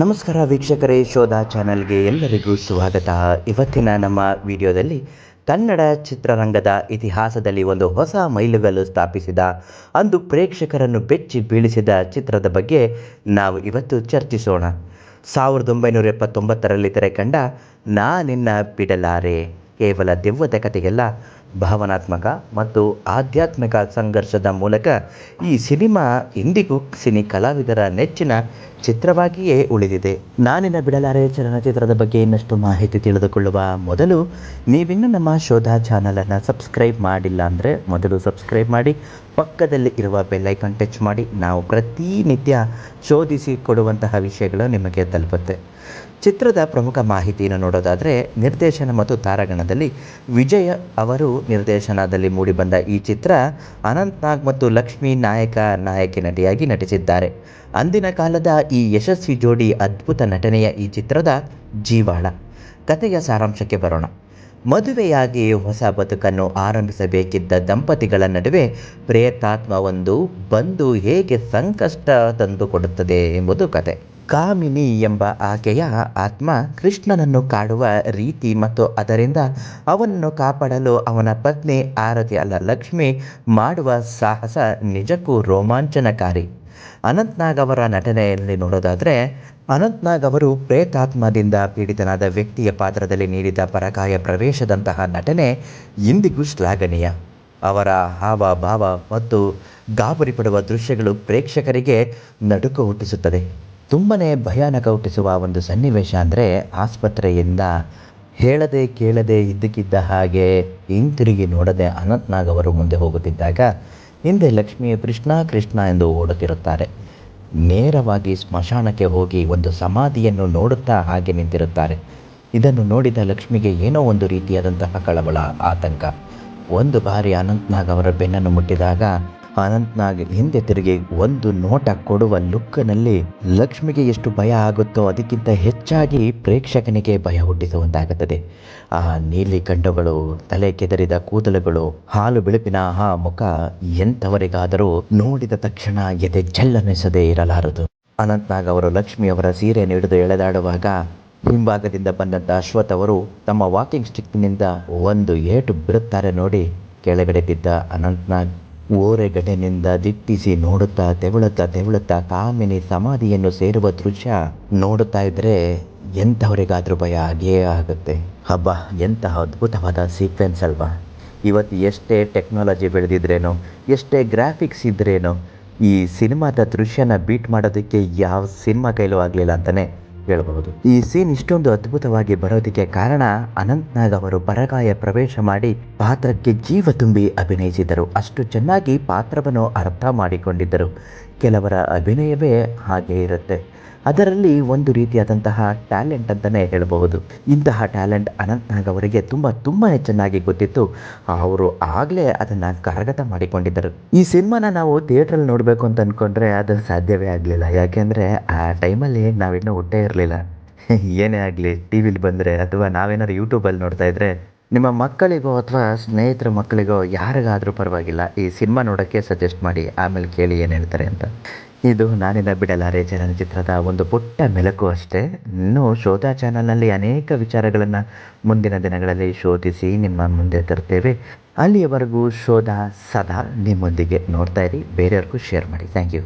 ನಮಸ್ಕಾರ ವೀಕ್ಷಕರೇ, ಶೋಧ ಚಾನಲ್ಗೆ ಎಲ್ಲರಿಗೂ ಸ್ವಾಗತ. ಇವತ್ತಿನ ನಮ್ಮ ವಿಡಿಯೋದಲ್ಲಿ ಕನ್ನಡ ಚಿತ್ರರಂಗದ ಇತಿಹಾಸದಲ್ಲಿ ಒಂದು ಹೊಸ ಮೈಲುಗಲ್ಲು ಸ್ಥಾಪಿಸಿದ, ಅಂದು ಪ್ರೇಕ್ಷಕರನ್ನು ಬೆಚ್ಚಿ ಬೀಳಿಸಿದ ಚಿತ್ರದ ಬಗ್ಗೆ ನಾವು ಇವತ್ತು ಚರ್ಚಿಸೋಣ. 1979ರಲ್ಲಿ ತೆರೆ ಕಂಡ ನಾ ನಿನ್ನ ಬಿಡಲಾರೆ ಕೇವಲ ದೆವ್ವದ ಕಥೆಯಲ್ಲ, ಭಾವನಾತ್ಮಕ ಮತ್ತು ಆಧ್ಯಾತ್ಮಿಕ ಸಂಘರ್ಷದ ಮೂಲಕ ಈ ಸಿನಿಮಾ ಇಂದಿಗೂ ಸಿನಿ ಕಲಾವಿದರ ನೆಚ್ಚಿನ ಚಿತ್ರವಾಗಿಯೇ ಉಳಿದಿದೆ. ನಾನಿನ್ನ ಬಿಡಲಾರೆ ಚಲನಚಿತ್ರದ ಬಗ್ಗೆ ಇನ್ನಷ್ಟು ಮಾಹಿತಿ ತಿಳಿದುಕೊಳ್ಳುವ ಮೊದಲು ನೀವಿನ್ನೂ ನಮ್ಮ ಶೋಧ ಚಾನಲನ್ನು ಸಬ್ಸ್ಕ್ರೈಬ್ ಮಾಡಿಲ್ಲ ಅಂದರೆ ಮೊದಲು ಸಬ್ಸ್ಕ್ರೈಬ್ ಮಾಡಿ, ಪಕ್ಕದಲ್ಲಿ ಇರುವ ಬೆಲ್ಲೈಕನ್ ಟಚ್ ಮಾಡಿ. ನಾವು ಪ್ರತಿನಿತ್ಯ ಶೋಧಿಸಿ ಕೊಡುವಂತಹ ವಿಷಯಗಳು ನಿಮಗೆ ತಲುಪುತ್ತೆ. ಚಿತ್ರದ ಪ್ರಮುಖ ಮಾಹಿತಿಯನ್ನು ನೋಡೋದಾದರೆ, ನಿರ್ದೇಶನ ಮತ್ತು ತಾರಾಗಣದಲ್ಲಿ ವಿಜಯ್ ಅವರು ನಿರ್ದೇಶನದಲ್ಲಿ ಮೂಡಿಬಂದ ಈ ಚಿತ್ರ ಅನಂತ್ ನಾಗ್ ಮತ್ತು ಲಕ್ಷ್ಮಿ ನಾಯಕಿ ನಟಿಯಾಗಿ ನಟಿಸಿದ್ದಾರೆ. ಅಂದಿನ ಕಾಲದ ಈ ಯಶಸ್ವಿ ಜೋಡಿ ಅದ್ಭುತ ನಟನೆಯ ಈ ಚಿತ್ರದ ಜೀವಾಳ. ಕಥೆಯ ಸಾರಾಂಶಕ್ಕೆ ಬರೋಣ. ಮದುವೆಯಾಗಿ ಹೊಸ ಬದುಕನ್ನು ಆರಂಭಿಸಬೇಕಿದ್ದ ದಂಪತಿಗಳ ನಡುವೆ ಪ್ರೇತಾತ್ಮವೊಂದು ಬಂದು ಹೇಗೆ ಸಂಕಷ್ಟ ತಂದುಕೊಡುತ್ತದೆ ಎಂಬುದು ಕತೆ. ಕಾಮಿನಿ ಎಂಬ ಆಕೆಯ ಆತ್ಮ ಕೃಷ್ಣನನ್ನು ಕಾಡುವ ರೀತಿ ಮತ್ತು ಅದರಿಂದ ಅವನನ್ನು ಕಾಪಾಡಲು ಅವನ ಪತ್ನಿ ಲಕ್ಷ್ಮಿ ಮಾಡುವ ಸಾಹಸ ನಿಜಕ್ಕೂ ರೋಮಾಂಚನಕಾರಿ. ಅನಂತ್ ನಾಗ್ ಅವರ ನಟನೆಯಲ್ಲಿ ನೋಡೋದಾದರೆ, ಅನಂತ್ ನಾಗ್ ಅವರು ಪ್ರೇತಾತ್ಮದಿಂದ ಪೀಡಿತನಾದ ವ್ಯಕ್ತಿಯ ಪಾತ್ರದಲ್ಲಿ ನೀಡಿದ ಪರಕಾಯ ಪ್ರವೇಶದಂತಹ ನಟನೆ ಇಂದಿಗೂ ಶ್ಲಾಘನೀಯ. ಅವರ ಹಾವಭಾವ ಮತ್ತು ಗಾಬರಿ ಪಡುವ ದೃಶ್ಯಗಳು ಪ್ರೇಕ್ಷಕರಿಗೆ ನಡುಕ ಹುಟ್ಟಿಸುತ್ತದೆ. ತುಂಬನೇ ಭಯಾನಕ ಹುಟ್ಟಿಸುವ ಒಂದು ಸನ್ನಿವೇಶ ಅಂದರೆ, ಆಸ್ಪತ್ರೆಯಿಂದ ಹೇಳದೆ ಕೇಳದೆ ಇದ್ದಕ್ಕಿದ್ದ ಹಾಗೆ ಹಿಂತಿರುಗಿ ನೋಡದೆ ಅನಂತ್ ನಾಗ್ ಅವರು ಮುಂದೆ ಹೋಗುತ್ತಿದ್ದಾಗ ಹಿಂದೆ ಲಕ್ಷ್ಮಿ ಕೃಷ್ಣ ಎಂದು ಓಡುತ್ತಿರುತ್ತಾರೆ. ನೇರವಾಗಿ ಸ್ಮಶಾನಕ್ಕೆ ಹೋಗಿ ಒಂದು ಸಮಾಧಿಯನ್ನು ನೋಡುತ್ತಾ ಹಾಗೆ ನಿಂತಿರುತ್ತಾರೆ. ಇದನ್ನು ನೋಡಿದ ಲಕ್ಷ್ಮಿಗೆ ಏನೋ ಒಂದು ರೀತಿಯಾದಂತಹ ಕಳವಳ, ಆತಂಕ. ಒಂದು ಬಾರಿ ಅನಂತ್ ನಾಗ್ ಅವರ ಬೆನ್ನನ್ನು ಮುಟ್ಟಿದಾಗ ಅನಂತ್ ನಾಗ್ ಹಿಂದೆ ತಿರುಗಿ ಒಂದು ನೋಟ ಕೊಡುವ ಲುಕ್ನಲ್ಲಿ ಲಕ್ಷ್ಮಿಗೆ ಎಷ್ಟು ಭಯ ಆಗುತ್ತೋ ಅದಕ್ಕಿಂತ ಹೆಚ್ಚಾಗಿ ಪ್ರೇಕ್ಷಕನಿಗೆ ಭಯ ಹುಟ್ಟಿಸುವಂತಾಗುತ್ತದೆ. ಆ ನೀಲಿ ಕಣ್ಣುಗಳು, ತಲೆ ಕೆದರಿದ ಕೂದಲುಗಳು, ಹಾಲು ಬಿಳುಪಿನ ಆ ಮುಖ ಎಂಥವರಿಗಾದರೂ ನೋಡಿದ ತಕ್ಷಣ ಎದೆ ಜಲ್ಲನೆಸದೇ ಇರಲಾರದು. ಅನಂತ್ ನಾಗ್ ಅವರು ಲಕ್ಷ್ಮಿಯವರ ಸೀರೆಯನ್ನು ಹಿಡಿದು ಎಳೆದಾಡುವಾಗ ಹಿಂಭಾಗದಿಂದ ಬಂದಂಥ ಅಶ್ವಥ್ ಅವರು ತಮ್ಮ ವಾಕಿಂಗ್ ಸ್ಟಿಕ್ನಿಂದ ಒಂದು ಏಟು ಬಿಡುತ್ತಾರೆ ನೋಡಿ. ಕೆಳಗಡೆ ಬಿದ್ದ ಅನಂತ್ ನಾಗ್ ಓರೆಗಣ್ಣಿನಿಂದ ದಿಟ್ಟಿಸಿ ನೋಡುತ್ತಾ ತೆವಳುತ್ತಾ ಕಾಮಿನಿ ಸಮಾಧಿಯನ್ನು ಸೇರುವ ದೃಶ್ಯ ನೋಡುತ್ತಾ ಇದ್ದರೆ ಎಂಥವರಿಗಾದ್ರೂ ಭಯ ಆಗೇ ಆಗುತ್ತೆ. ಹಬ್ಬ, ಎಂತಹ ಅದ್ಭುತವಾದ ಸೀಕ್ವೆನ್ಸ್ ಅಲ್ವಾ. ಇವತ್ತು ಎಷ್ಟೇ ಟೆಕ್ನಾಲಜಿ ಬೆಳೆದಿದ್ರೇನೋ, ಎಷ್ಟೇ ಗ್ರಾಫಿಕ್ಸ್ ಇದ್ರೇನೋ, ಈ ಸಿನಿಮಾದ ದೃಶ್ಯನ ಬೀಟ್ ಮಾಡೋದಕ್ಕೆ ಯಾವ ಸಿನಿಮಾ ಕೈಲೂ ಆಗಲಿಲ್ಲ ಅಂತಲೇ ಹೇಳಬಹುದು. ಈ ಸೀನ್ ಇಷ್ಟೊಂದು ಅದ್ಭುತವಾಗಿ ಬರೋದಕ್ಕೆ ಕಾರಣ ಅನಂತ್ ನಾಗ್ ಅವರು ಪರಕಾಯ ಪ್ರವೇಶ ಮಾಡಿ ಪಾತ್ರಕ್ಕೆ ಜೀವ ತುಂಬಿ ಅಭಿನಯಿಸಿದರು. ಅಷ್ಟು ಚೆನ್ನಾಗಿ ಪಾತ್ರವನ್ನು ಅರ್ಥ ಮಾಡಿಕೊಂಡಿದ್ದರು. ಕೆಲವರ ಅಭಿನಯವೇ ಹಾಗೆ ಇರುತ್ತೆ. ಅದರಲ್ಲಿ ಒಂದು ರೀತಿಯಾದಂತಹ ಟ್ಯಾಲೆಂಟ್ ಅಂತಲೇ ಹೇಳಬಹುದು. ಇಂತಹ ಟ್ಯಾಲೆಂಟ್ ಅನಂತ್ ನಾಗ್ ಅವರಿಗೆ ತುಂಬಾ ಚೆನ್ನಾಗಿ ಗೊತ್ತಿತ್ತು. ಅವರು ಆಗಲೇ ಅದನ್ನು ಕರಗತ ಮಾಡಿಕೊಂಡಿದ್ದರು. ಈ ಸಿನಿಮಾನ ನಾವು ಥಿಯೇಟ್ರಲ್ಲಿ ನೋಡಬೇಕು ಅಂತ ಅಂದ್ಕೊಂಡ್ರೆ ಅದು ಸಾಧ್ಯವೇ ಆಗಲಿಲ್ಲ. ಯಾಕೆಂದರೆ ಆ ಟೈಮಲ್ಲಿ ನಾವಿನ್ನೂ ಹುಟ್ಟೇ ಇರಲಿಲ್ಲ. ಏನೇ ಆಗಲಿ, ಟಿ ವಿಲಿ ಬಂದರೆ ಅಥವಾ ನಾವೇನಾದ್ರು ಯೂಟ್ಯೂಬಲ್ಲಿ ನೋಡ್ತಾ ಇದ್ದರೆ ನಿಮ್ಮ ಮಕ್ಕಳಿಗೋ ಅಥವಾ ಸ್ನೇಹಿತರ ಮಕ್ಕಳಿಗೋ ಯಾರಿಗಾದರೂ ಪರವಾಗಿಲ್ಲ ಈ ಸಿನಿಮಾ ನೋಡೋಕ್ಕೆ ಸಜೆಸ್ಟ್ ಮಾಡಿ, ಆಮೇಲೆ ಕೇಳಿ ಏನು ಹೇಳ್ತಾರೆ ಅಂತ. ಇದು ನಾನಿನ್ನ ಬಿಡಲಾರೆ ಚಲನಚಿತ್ರದ ಒಂದು ಪುಟ್ಟ ಮೆಲುಕು ಅಷ್ಟೇ. ಇನ್ನೂ ಶೋಧ ಚಾನಲ್ನಲ್ಲಿ ಅನೇಕ ವಿಚಾರಗಳನ್ನು ಮುಂದಿನ ದಿನಗಳಲ್ಲಿ ಶೋಧಿಸಿ ನಿಮ್ಮ ಮುಂದೆ ತರ್ತೇವೆ. ಅಲ್ಲಿಯವರೆಗೂ ಶೋಧ ಸದಾ ನಿಮ್ಮೊಂದಿಗೆ. ನೋಡ್ತಾ ಇರಿ, ಬೇರೆಯವ್ರಿಗೂ ಶೇರ್ ಮಾಡಿ. Thank you.